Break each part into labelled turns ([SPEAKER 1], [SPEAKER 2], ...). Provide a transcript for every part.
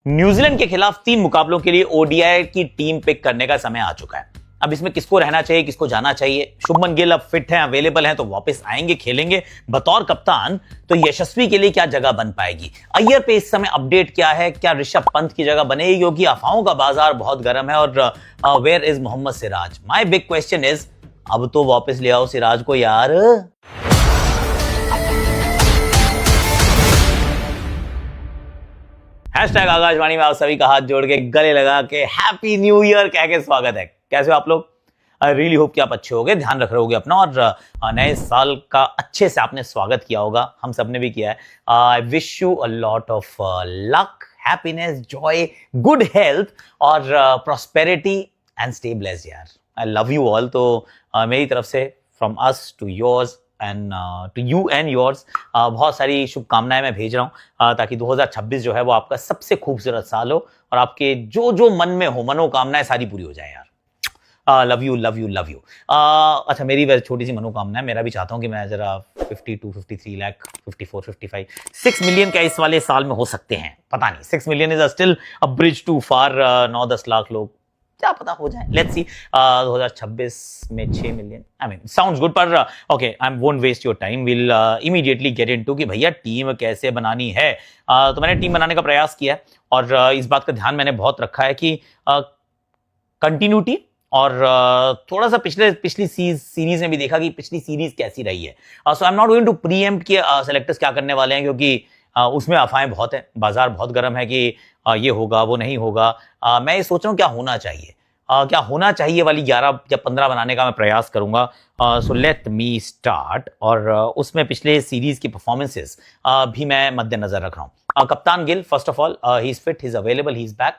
[SPEAKER 1] New Zealand के खिलाफ 3 मुकाबलों के लिए ओडीआई की टीम पिक करने का समय आ चुका है। अब इसमें किसको रहना चाहिए, किसको जाना चाहिए। शुभमन गिल अब फिट है, अवेलेबल है, तो वापस आएंगे, खेलेंगे बतौर कप्तान। तो यशस्वी के लिए क्या जगह बन पाएगी? अय्यर पे इस समय अपडेट क्या है? क्या ऋषभ पंत की जगह बनेगी? क्योंकि अफवाहों का बाजार बहुत गर्म है। और where is Mohammed Siraj? My big question is, अब तो वापस ले आओ सिराज को यार। हैशटैग आकाशवाणी में आप सभी का हाथ जोड़ के गले लगा के हैप्पी न्यू ईयर कह के स्वागत है। कैसे हो आप लोग? आई रियली होप कि आप अच्छे होगे, ध्यान रख रहे होगे अपना, और नए साल का अच्छे से आपने स्वागत किया होगा। हम सबने भी किया है। I wish you a lot of luck, happiness, joy, good health और प्रॉस्पेरिटी एंड स्टे ब्लेस्ड यार। I love you all. तो मेरी तरफ से from us to yours and to you and yours बहुत सारी शुभकामनाएं मैं भेज रहा हूं, ताकि 2026 जो है वो आपका सबसे खूबसूरत साल हो और आपके जो जो मन में हो मनोकामनाएं सारी पूरी हो जाए यार। Love you love you love you. अच्छा, मेरी वैसे छोटी सी मनोकामना है, मेरा भी चाहता हूं कि मैं जरा 52, 53 लाख, 54, 55, 6 मिलियन का इस वाले साल में हो सकते हैं। पता नहीं, 6 million is still a bridge too far. 9-10 lakh लोग, क्या पता हो जाए। Let's see. 2026 में 6 million, I mean sounds good. पर okay, I won't waste your time, will immediately get into कि भैया टीम कैसे बनानी है। तो मैंने टीम बनाने का प्रयास किया है और इस बात का ध्यान मैंने बहुत रखा है कि कंटिन्यूटी और थोड़ा सा पिछली सीरीज में भी देखा कि पिछली सीरीज कैसी रही है। So I am not going to preempt कि सेलेक्टर्स क्या करने वाले हैं, क्योंकि उसमें अफवाहें बहुत है, बाजार बहुत गर्म है कि ये होगा वो नहीं होगा। मैं ये सोच रहा हूँ क्या होना चाहिए, क्या होना चाहिए वाली 11 या 15 बनाने का मैं प्रयास करूंगा। So let me start. और उसमें पिछले सीरीज की परफॉर्मेंसेस भी मैं मद्देनजर रख रहा हूँ। कप्तान Gill, first of all he is fit, he is available, he is back,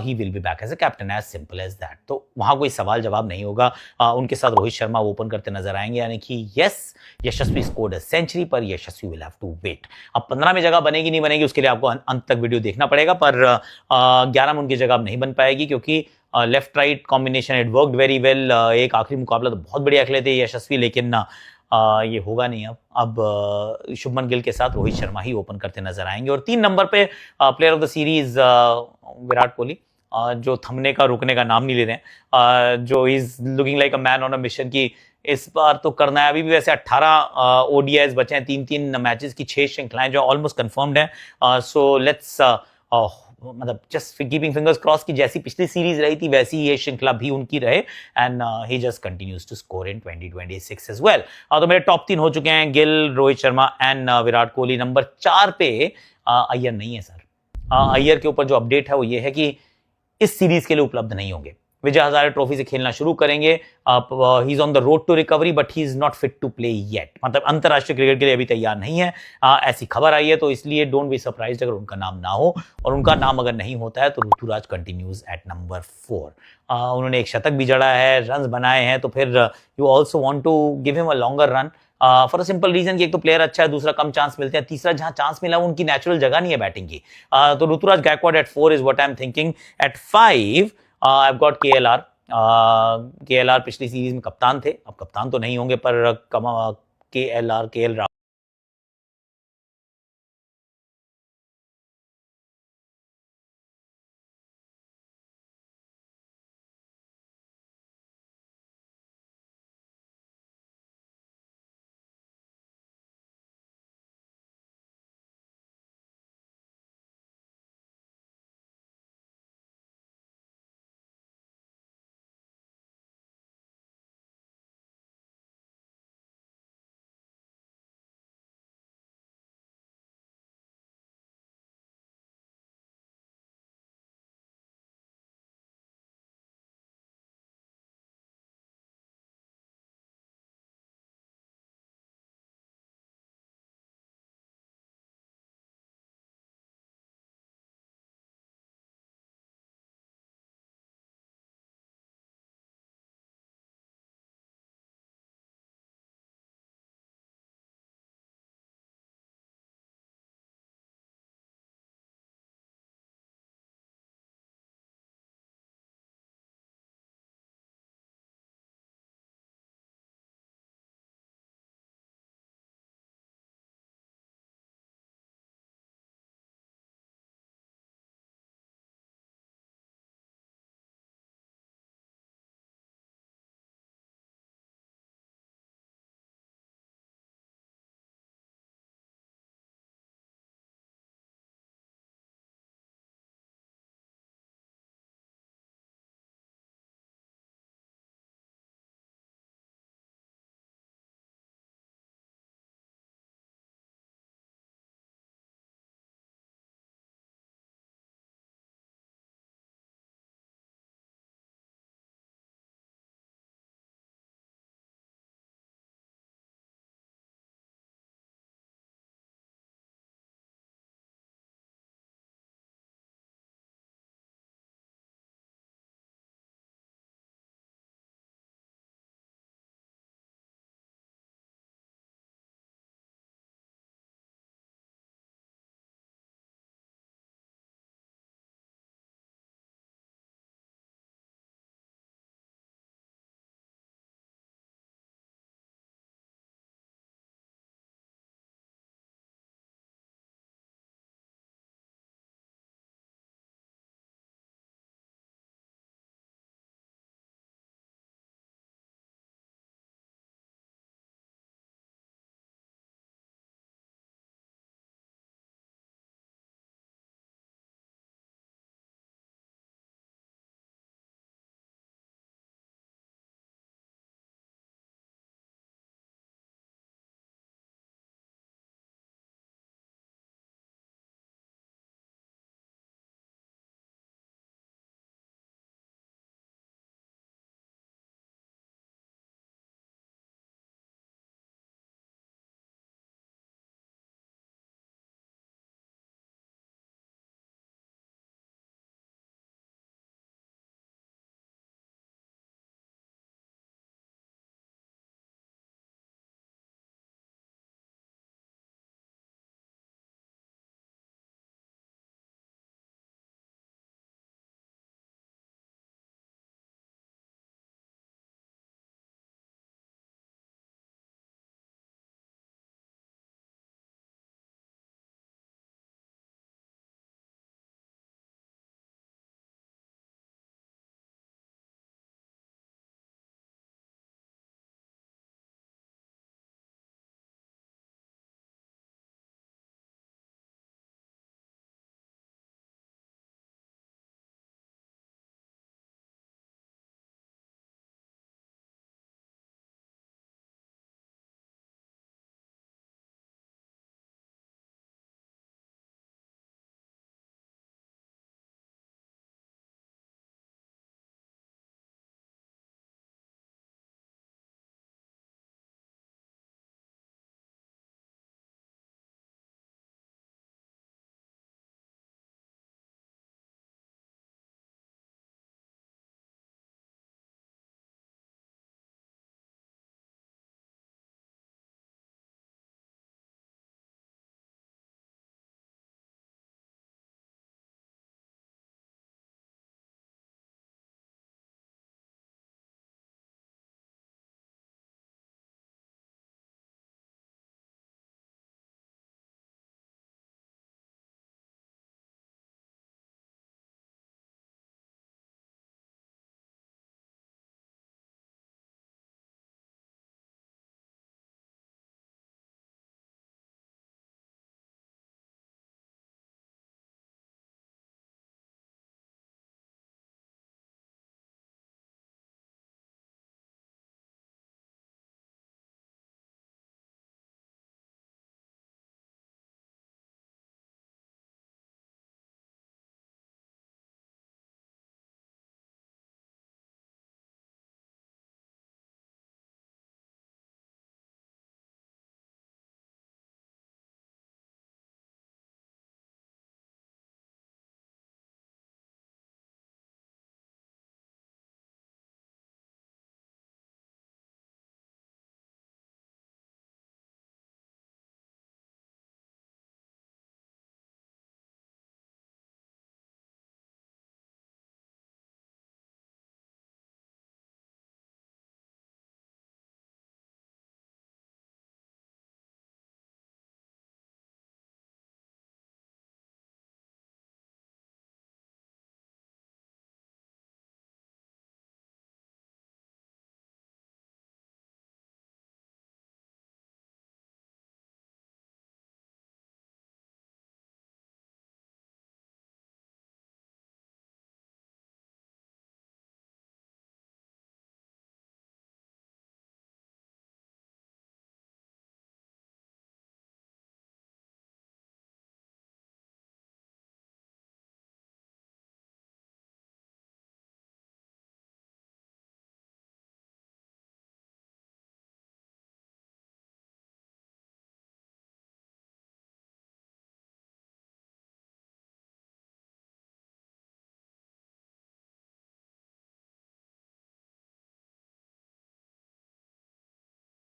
[SPEAKER 1] he will be back as a captain, as simple as that. तो वहां कोई सवाल जवाब नहीं होगा। उनके साथ रोहित शर्मा ओपन करते नजर आएंगे, यानी कि yes, Yashasvi scored a century, पर Yashasvi will have to wait. अब 15 में जगह बनेगी नहीं बनेगी उसके लिए आपको अंत तक वीडियो देखना पड़ेगा, पर 11 में उनकी जगह अब नहीं बन पाएगी, क्योंकि left right combination it worked very well. एक आखिरी मुकाबला तो बहुत बढ़िया खेले थे यशस्वी, लेकिन ये होगा नहीं। अब शुभमन गिल के साथ रोहित शर्मा ही ओपन करते नजर आएंगे। और 3 नंबर पे player of the series Virat Kohli, जो थमने का रुकने का नाम नहीं ले रहे हैं, जो is looking like a man on a mission की इस बार तो करना है। अभी भी वैसे 18 ओडीआईज बचे हैं, 3-3 मैचेस की 6 श्रृंखलाएं जो ऑलमोस्ट कंफर्म्ड है। सो लेट्स मतलब जस्ट कीपिंग फिंगर्स क्रॉस की जैसी पिछली सीरीज रही थी वैसी ये श्रृंखला भी उनकी रहे, and he just continues to score in 2026 as well. तो मेरे टॉप 3 हो चुके हैं, गिल, रोहित शर्मा एंड विराट कोहली। नंबर 4 पे अय्यर नहीं है सर। अय्यर के ऊपर जो अपडेट है वो ये है कि इस सीरीज के लिए उपलब्ध नहीं होंगे। विजय हजारे ट्रॉफी से खेलना शुरू करेंगे। He is on the road to recovery, but he is not fit to play yet, मतलब अंतरराष्ट्रीय क्रिकेट के लिए अभी तैयार नहीं है। ऐसी खबर आई है, तो इसलिए डोंट बी सरप्राइज्ड अगर उनका नाम ना हो। और उनका नाम अगर नहीं होता है तो ऋतुराज कंटिन्यूज एट नंबर 4। उन्होंने एक शतक भी जड़ा है, रन बनाए हैं, तो फिर you also want to give him a longer run for a simple reason कि एक तो प्लेयर अच्छा है, दूसरा कम चांस मिलते हैं, तीसरा जहां चांस मिला वो उनकी नेचुरल जगह नहीं है बैटिंग की। तो Ruturaj Gaikwad at 4 is what I am thinking. At 5 I've got KLR। KLR पिछली सीरीज में कप्तान थे, अब कप्तान तो नहीं होंगे, पर KL